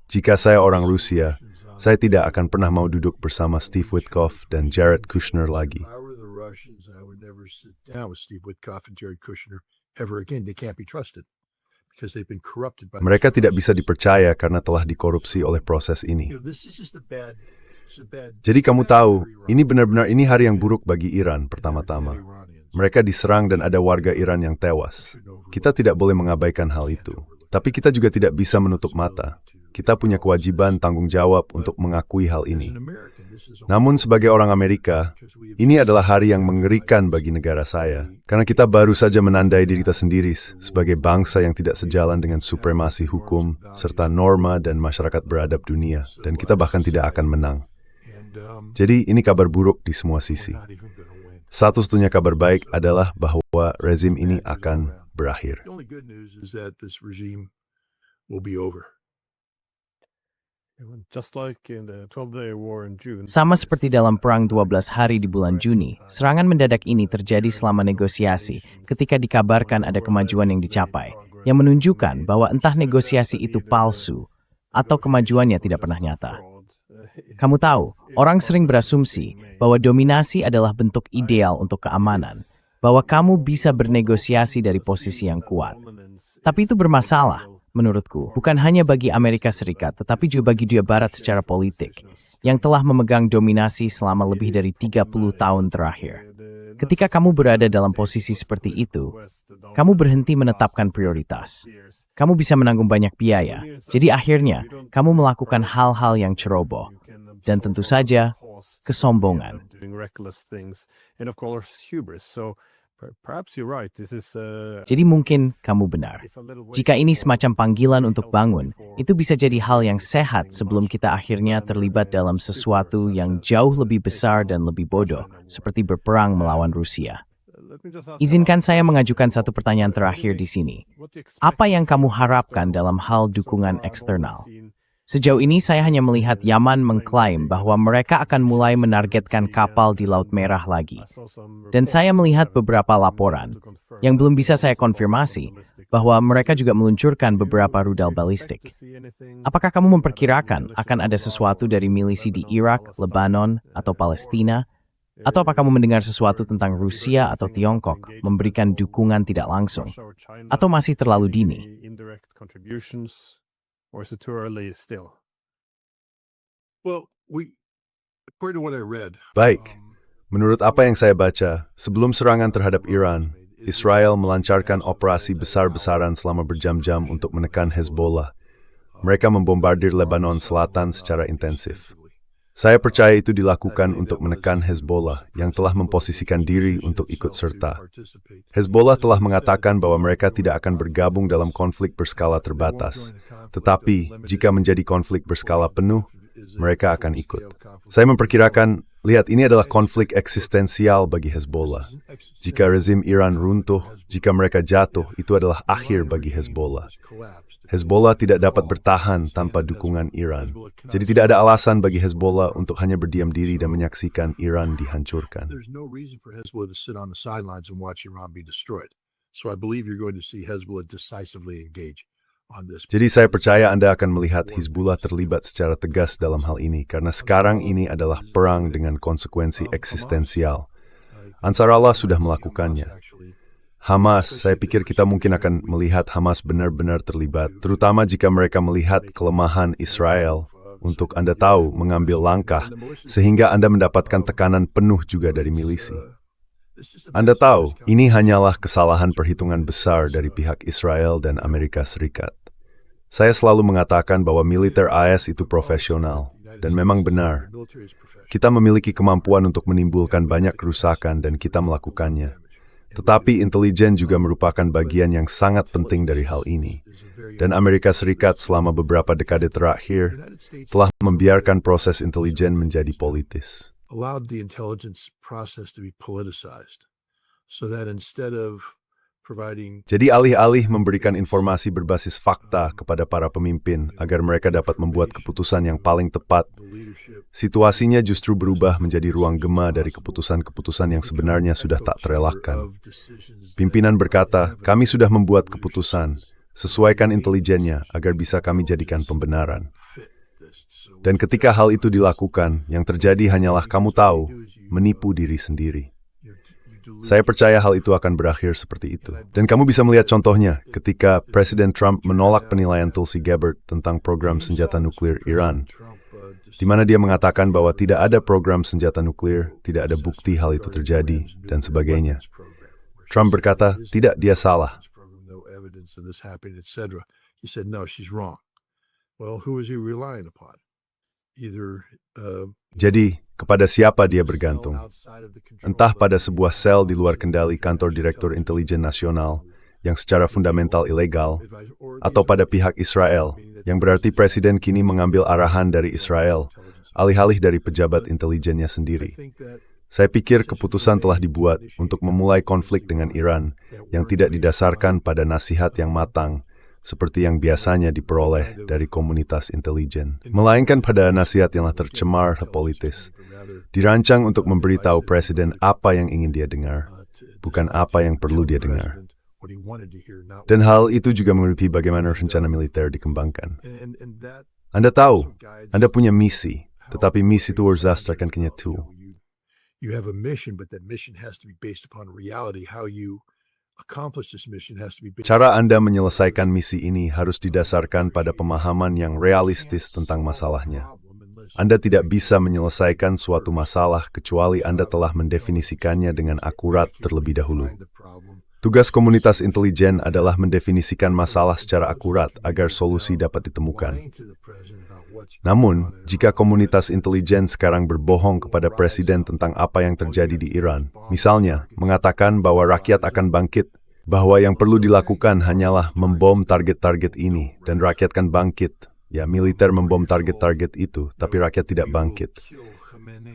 Jika saya orang Rusia, saya tidak akan pernah mau duduk bersama Steve Witkoff dan Jared Kushner lagi. Mereka tidak bisa dipercaya karena telah dikorupsi oleh proses ini. Jadi kamu tahu, ini benar-benar hari yang buruk bagi Iran pertama-tama. Mereka diserang dan ada warga Iran yang tewas. Kita tidak boleh mengabaikan hal itu. Tapi kita juga tidak bisa menutup mata. Kita punya kewajiban tanggung jawab untuk mengakui hal ini. Namun sebagai orang Amerika, ini adalah hari yang mengerikan bagi negara saya. Karena kita baru saja menandai diri kita sendiri sebagai bangsa yang tidak sejalan dengan supremasi hukum, serta norma dan masyarakat beradab dunia. Dan kita bahkan tidak akan menang. Jadi ini kabar buruk di semua sisi. Satu-satunya kabar baik adalah bahwa rezim ini akan berakhir. Sama seperti dalam perang 12 hari di bulan Juni, serangan mendadak ini terjadi selama negosiasi ketika dikabarkan ada kemajuan yang dicapai, yang menunjukkan bahwa entah negosiasi itu palsu atau kemajuannya tidak pernah nyata. Kamu tahu, orang sering berasumsi bahwa dominasi adalah bentuk ideal untuk keamanan, bahwa kamu bisa bernegosiasi dari posisi yang kuat. Tapi itu bermasalah. Menurutku, bukan hanya bagi Amerika Serikat, tetapi juga bagi dunia Barat secara politik, yang telah memegang dominasi selama lebih dari 30 tahun terakhir. Ketika kamu berada dalam posisi seperti itu, kamu berhenti menetapkan prioritas. Kamu bisa menanggung banyak biaya, jadi akhirnya kamu melakukan hal-hal yang ceroboh. Dan tentu saja, kesombongan. Jadi mungkin kamu benar. Jika ini semacam panggilan untuk bangun, itu bisa jadi hal yang sehat sebelum kita akhirnya terlibat dalam sesuatu yang jauh lebih besar dan lebih bodoh, seperti berperang melawan Rusia. Izinkan saya mengajukan satu pertanyaan terakhir di sini. Apa yang kamu harapkan dalam hal dukungan eksternal? Sejauh ini saya hanya melihat Yaman mengklaim bahwa mereka akan mulai menargetkan kapal di Laut Merah lagi. Dan saya melihat beberapa laporan, yang belum bisa saya konfirmasi, bahwa mereka juga meluncurkan beberapa rudal balistik. Apakah kamu memperkirakan akan ada sesuatu dari milisi di Irak, Lebanon, atau Palestina? Atau apakah kamu mendengar sesuatu tentang Rusia atau Tiongkok memberikan dukungan tidak langsung? Atau masih terlalu dini? Or is it too early still? Baik, menurut apa yang saya baca, sebelum serangan terhadap Iran, Israel melancarkan operasi besar-besaran selama berjam-jam untuk menekan Hezbollah. Mereka membombardir Lebanon Selatan secara intensif. Saya percaya itu dilakukan untuk menekan Hezbollah yang telah memposisikan diri untuk ikut serta. Hezbollah telah mengatakan bahwa mereka tidak akan bergabung dalam konflik berskala terbatas. Tetapi, jika menjadi konflik berskala penuh, mereka akan ikut. Saya memperkirakan, lihat, ini adalah konflik eksistensial bagi Hezbollah. Jika rezim Iran runtuh, jika mereka jatuh, itu adalah akhir bagi Hezbollah. Hezbollah tidak dapat bertahan tanpa dukungan Iran. Jadi tidak ada alasan bagi Hezbollah untuk hanya berdiam diri dan menyaksikan Iran dihancurkan. There's no reason for Hezbollah to sit on the sidelines and watch Iran be destroyed. So I believe you're going to see Hezbollah decisively engage on this. Jadi saya percaya Anda akan melihat Hizbullah terlibat secara tegas dalam hal ini, karena sekarang ini adalah perang dengan konsekuensi eksistensial. Ansarallah sudah melakukannya. Hamas, saya pikir kita mungkin akan melihat Hamas benar-benar terlibat, terutama jika mereka melihat kelemahan Israel untuk Anda tahu mengambil langkah, sehingga Anda mendapatkan tekanan penuh juga dari milisi. Anda tahu, ini hanyalah kesalahan perhitungan besar dari pihak Israel dan Amerika Serikat. Saya selalu mengatakan bahwa militer AS itu profesional, dan memang benar. Kita memiliki kemampuan untuk menimbulkan banyak kerusakan dan kita melakukannya. Tetapi intelijen juga merupakan bagian yang sangat penting dari hal ini. Dan Amerika Serikat selama beberapa dekade terakhir telah membiarkan proses intelijen menjadi politis. Allowed the intelligence process to be politicized, so that instead of providing Jadi alih-alih memberikan informasi berbasis fakta kepada para pemimpin agar mereka dapat membuat keputusan yang paling tepat, situasinya justru berubah menjadi ruang gema dari keputusan-keputusan yang sebenarnya sudah tak terelakkan. Pimpinan berkata, kami sudah membuat keputusan, sesuaikan intelijennya agar bisa kami jadikan pembenaran. Dan ketika hal itu dilakukan, yang terjadi hanyalah kamu tahu, menipu diri sendiri. Saya percaya hal itu akan berakhir seperti itu. Dan kamu bisa melihat contohnya ketika Presiden Trump menolak penilaian Tulsi Gabbard tentang program senjata nuklir Iran, di mana dia mengatakan bahwa tidak ada program senjata nuklir, tidak ada bukti hal itu terjadi, dan sebagainya. Trump berkata, tidak, dia salah. Jadi, kepada siapa dia bergantung? Entah pada sebuah sel di luar kendali kantor Direktur Intelijen Nasional yang secara fundamental ilegal, atau pada pihak Israel, yang berarti Presiden kini mengambil arahan dari Israel, alih-alih dari pejabat intelijennya sendiri. Saya pikir keputusan telah dibuat untuk memulai konflik dengan Iran yang tidak didasarkan pada nasihat yang matang, seperti yang biasanya diperoleh dari komunitas intelijen, melainkan pada nasihat yang tercemar politis, dirancang untuk memberitahu Presiden apa yang ingin dia dengar, bukan apa yang perlu dia dengar. Dan hal itu juga mengerti bagaimana rencana militer dikembangkan. Anda tahu, Anda punya misi, tetapi misi itu harus berdasarkan kenyataan. You have a mission, but that mission has to be based upon reality. How you accomplish this mission has to be based. Cara Anda menyelesaikan misi ini harus didasarkan pada pemahaman yang realistis tentang masalahnya. Anda tidak bisa menyelesaikan suatu masalah kecuali Anda telah mendefinisikannya dengan akurat terlebih dahulu. Tugas komunitas intelijen adalah mendefinisikan masalah secara akurat agar solusi dapat ditemukan. Namun, jika komunitas intelijen sekarang berbohong kepada Presiden tentang apa yang terjadi di Iran, misalnya mengatakan bahwa rakyat akan bangkit, bahwa yang perlu dilakukan hanyalah membom target-target ini, dan rakyat kan bangkit, ya militer membom target-target itu, tapi rakyat tidak bangkit.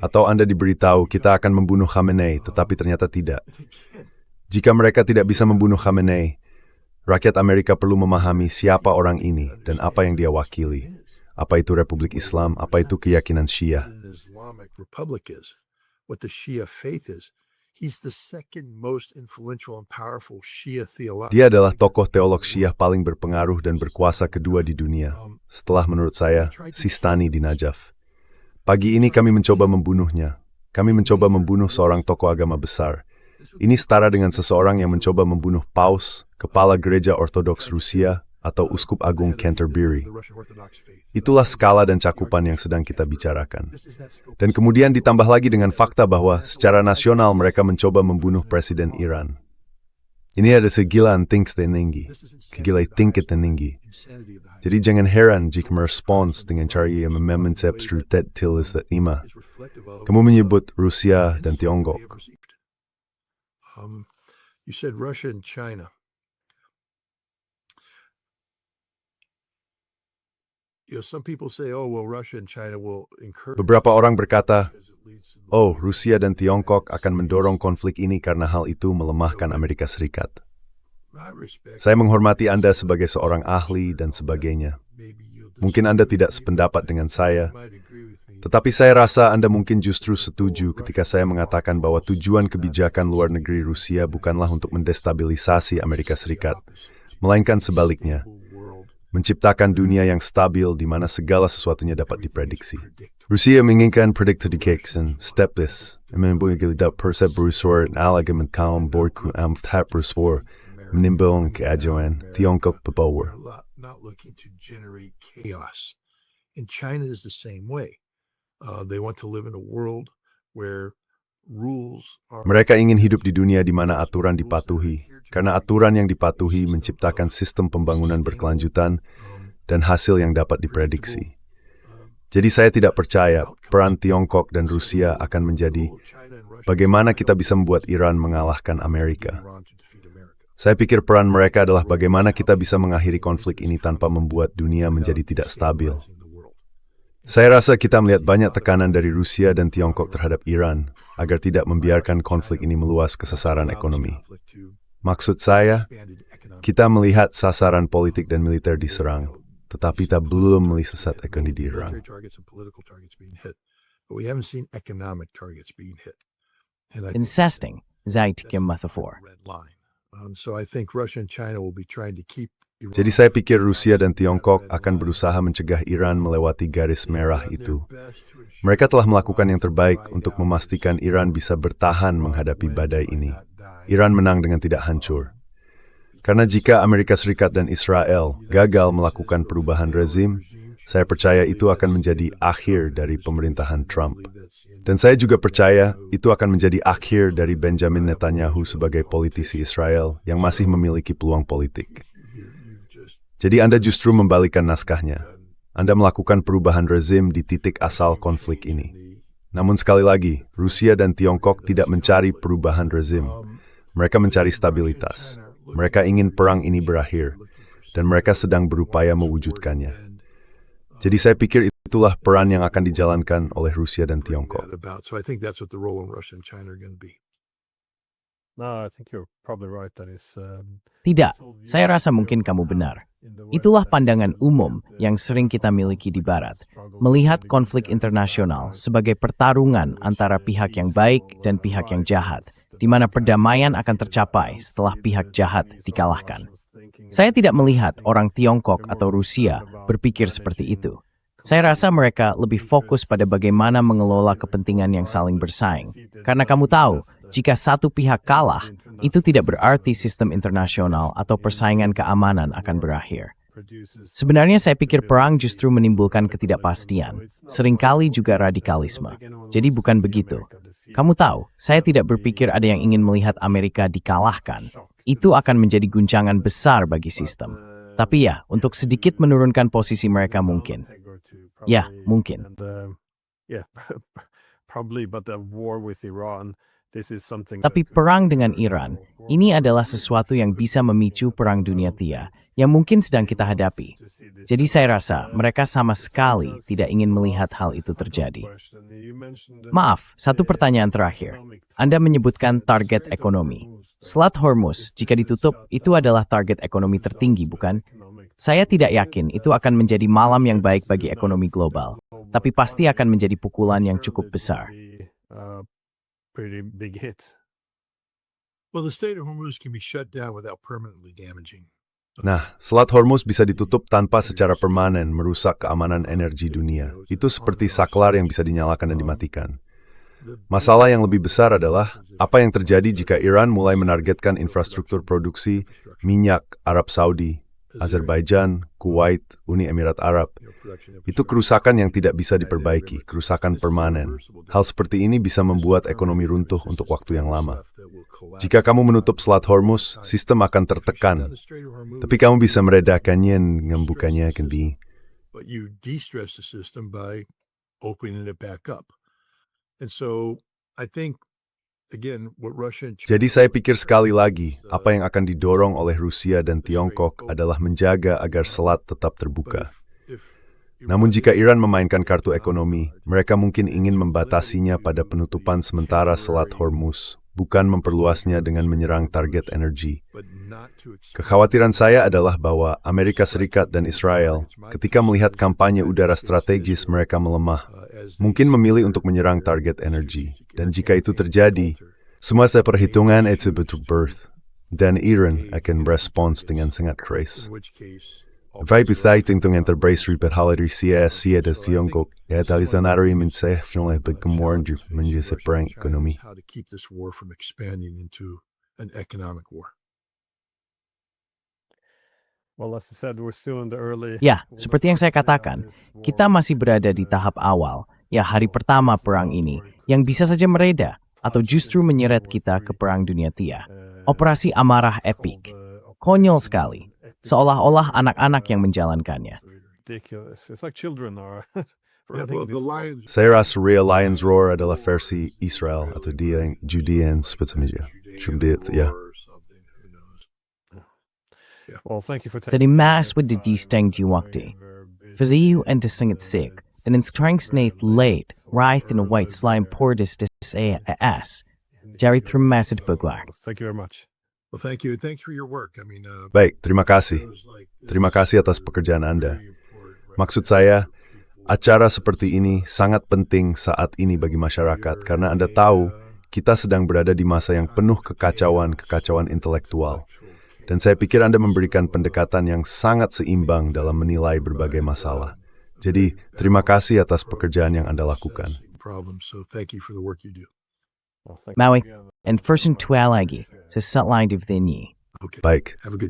Atau Anda diberitahu kita akan membunuh Khamenei, tetapi ternyata tidak. Jika mereka tidak bisa membunuh Khamenei, rakyat Amerika perlu memahami siapa orang ini dan apa yang dia wakili. Apa itu Republik Islam, apa itu keyakinan Syiah. Dia adalah tokoh teolog Syiah paling berpengaruh dan berkuasa kedua di dunia, setelah menurut saya, Sistani di Najaf. Pagi ini kami mencoba membunuhnya. Kami mencoba membunuh seorang tokoh agama besar. Ini setara dengan seseorang yang mencoba membunuh Paus, kepala gereja Ortodoks Rusia, atau Uskup Agung Canterbury. Itulah skala dan cakupan yang sedang kita bicarakan. Dan kemudian ditambah lagi dengan fakta bahwa secara nasional mereka mencoba membunuh Presiden Iran. Ini ada segilaan things tenenggi, kegilai tingkat tenenggi. Insanity of the high Jadi jangan heran jika merespons dengan cara yang memensep strutet tilis dat lima. is reflective of Kamu menyebut Rusia dan they have Tiongkok. received. You said Russia and China. Some people say, oh, well, Russia and China will encourage Beberapa orang berkata, because it leads to oh, Rusia dan Tiongkok akan mendorong konflik ini karena hal itu melemahkan Amerika Serikat. I respect. Saya menghormati Anda sebagai seorang ahli dan sebagainya. Maybe you'll Mungkin Anda tidak sependapat dengan saya, might agree with me. tetapi saya rasa Anda mungkin justru setuju ketika saya mengatakan bahwa tujuan kebijakan luar negeri Rusia bukanlah untuk mendestabilisasi Amerika Serikat, melainkan sebaliknya, menciptakan dunia yang stabil di mana segala sesuatunya dapat diprediksi. Rusia menginginkan predictabilitas, stepless, mempunyai persep berusur, alagemen kaum borku amthat berusur, menimbulkan keajaiban Tiongkok berpower. Not looking to generate chaos. And China is the same way. They want to live in a world where rules are Mereka ingin hidup di dunia di mana aturan dipatuhi, karena aturan yang dipatuhi menciptakan sistem pembangunan berkelanjutan dan hasil yang dapat diprediksi. Jadi saya tidak percaya peran Tiongkok dan Rusia akan menjadi bagaimana kita bisa membuat Iran mengalahkan Amerika. Iran to defeat America. Saya pikir peran mereka adalah bagaimana kita bisa mengakhiri konflik ini tanpa membuat dunia menjadi tidak stabil. The world. Saya rasa kita melihat banyak tekanan dari Rusia dan Tiongkok terhadap Iran agar tidak membiarkan konflik ini meluas ke sasaran ekonomi. Conflict to Maksud saya, expanded economic. kita melihat sasaran politik dan militer diserang, tetapi kita belum melihat sesat ekonomi diserang. Military targets and political targets being hit, but we haven't seen economic targets being hit. And I think Incesting, Zeit that's the metaphor. red line. So I think Russia and China will be trying to keep Iran Jadi saya pikir Rusia dan Tiongkok akan berusaha mencegah Iran melewati garis merah itu. Mereka telah melakukan yang terbaik untuk memastikan Iran bisa bertahan menghadapi badai ini. Iran menang dengan tidak hancur. Karena jika Amerika Serikat dan Israel gagal melakukan perubahan rezim, saya percaya itu akan menjadi akhir dari pemerintahan Trump. Dan saya juga percaya itu akan menjadi akhir dari Benjamin Netanyahu sebagai politisi Israel yang masih memiliki peluang politik. Jadi Anda justru membalikkan naskahnya. Anda melakukan perubahan rezim di titik asal konflik ini. Namun sekali lagi, Rusia dan Tiongkok tidak mencari perubahan rezim. Mereka mencari stabilitas. Mereka ingin perang ini berakhir, dan mereka sedang berupaya mewujudkannya. Jadi saya pikir itulah peran yang akan dijalankan oleh Rusia dan Tiongkok. So I think that's what the role in Russia and China are going to be. No, I think you're probably right. That is. Tidak, saya rasa mungkin kamu benar. Itulah pandangan umum yang sering kita miliki di Barat, melihat konflik internasional sebagai pertarungan antara pihak yang baik dan pihak yang jahat, di mana perdamaian akan tercapai setelah pihak jahat dikalahkan. Saya tidak melihat orang Tiongkok atau Rusia berpikir seperti itu. Saya rasa mereka lebih fokus pada bagaimana mengelola kepentingan yang saling bersaing. Karena kamu tahu, jika satu pihak kalah, itu tidak berarti sistem internasional atau persaingan keamanan akan berakhir. Sebenarnya saya pikir perang justru menimbulkan ketidakpastian, seringkali juga radikalisme. Jadi bukan begitu. Kamu tahu, saya tidak berpikir ada yang ingin melihat Amerika dikalahkan. Itu akan menjadi guncangan besar bagi sistem. Tapi ya, untuk sedikit menurunkan posisi mereka mungkin. Ya, mungkin. Yeah, probably, but the war with Iran, this is something. Tapi perang dengan Iran, ini adalah sesuatu yang bisa memicu perang dunia ketiga, yang mungkin sedang kita hadapi. Jadi saya rasa mereka sama sekali tidak ingin melihat hal itu terjadi. Maaf, satu pertanyaan terakhir. Anda menyebutkan target ekonomi. Selat Hormuz, jika ditutup, itu adalah target ekonomi tertinggi, bukan? Saya tidak yakin itu akan menjadi malam yang baik bagi ekonomi global, tapi pasti akan menjadi pukulan yang cukup besar. Pretty big hit. Well, the Strait of Hormuz can be shut down without permanently damaging. Nah, Selat Hormuz bisa ditutup tanpa secara permanen merusak keamanan energi dunia. Itu seperti saklar yang bisa dinyalakan dan dimatikan. Masalah yang lebih besar adalah apa yang terjadi jika Iran mulai menargetkan infrastruktur produksi minyak Arab Saudi, Azerbaijan, Kuwait, Uni Emirat Arab. Itu kerusakan yang tidak bisa diperbaiki, kerusakan permanen. Hal seperti ini bisa membuat ekonomi runtuh untuk waktu yang lama. collapse. Jika kamu menutup Selat Hormuz, sistem akan tertekan. Tapi kamu bisa meredakannya dan membukanya kembali. But you de-stress the system by opening it back up. And so I think, again, what Russia and China... Jadi saya pikir sekali lagi, apa yang akan didorong oleh Rusia dan Tiongkok adalah menjaga agar selat tetap terbuka. Namun jika Iran memainkan kartu ekonomi, mereka mungkin ingin membatasinya pada penutupan sementara Selat Hormuz, bukan memperluasnya dengan menyerang target energi. Kekhawatiran saya adalah bahwa Amerika Serikat dan Israel, ketika melihat kampanye udara strategis mereka melemah, mungkin memilih untuk menyerang target energi. Dan jika itu terjadi, semua perhitungan itu butuh birth, dan Iran akan berespons dengan sangat keras. Vai bezichtiging en ter brace rupet holiday CS des Tiongkok, het alisanari min sef van het begemoorn du menje se prank ekonomi. How to keep this war from expanding into an economic war. Well, as I said, we're still in the early... Ya, seperti yang saya katakan, kita masih berada di tahap awal, ya hari pertama perang ini, yang bisa saja mereda, atau justru menyeret kita ke Perang Dunia Tia. Operasi Amarah epik. Konyol sekali. Seolah-olah anak-anak yang menjalankannya. Ridiculous. It's like children are... Yeah, well, the lions... Saya rasa Real Lions Roar adalah versi Israel atau dia yang Judean seperti itu. Ya. Well, thank you for Terima kasih di steng di waktu. Faziu en desinget sig, dan in strangsnaith late, writhe in a white slime portis des as. Jari terima kasih berguar. Thank you very much. Well, thank you. Thanks for your work. I mean, Baik, terima kasih. Terima kasih atas pekerjaan Anda. Maksud saya, acara seperti ini sangat penting saat ini bagi masyarakat karena Anda tahu kita sedang berada di masa yang penuh kekacauan intelektual. Dan saya pikir Anda memberikan pendekatan yang sangat seimbang dalam menilai berbagai masalah. Jadi, terima kasih atas pekerjaan yang Anda lakukan. So thank you for the work you do. Mawith, en first tua lagi, sa satline di vinyi. Okay. Baik. Have a good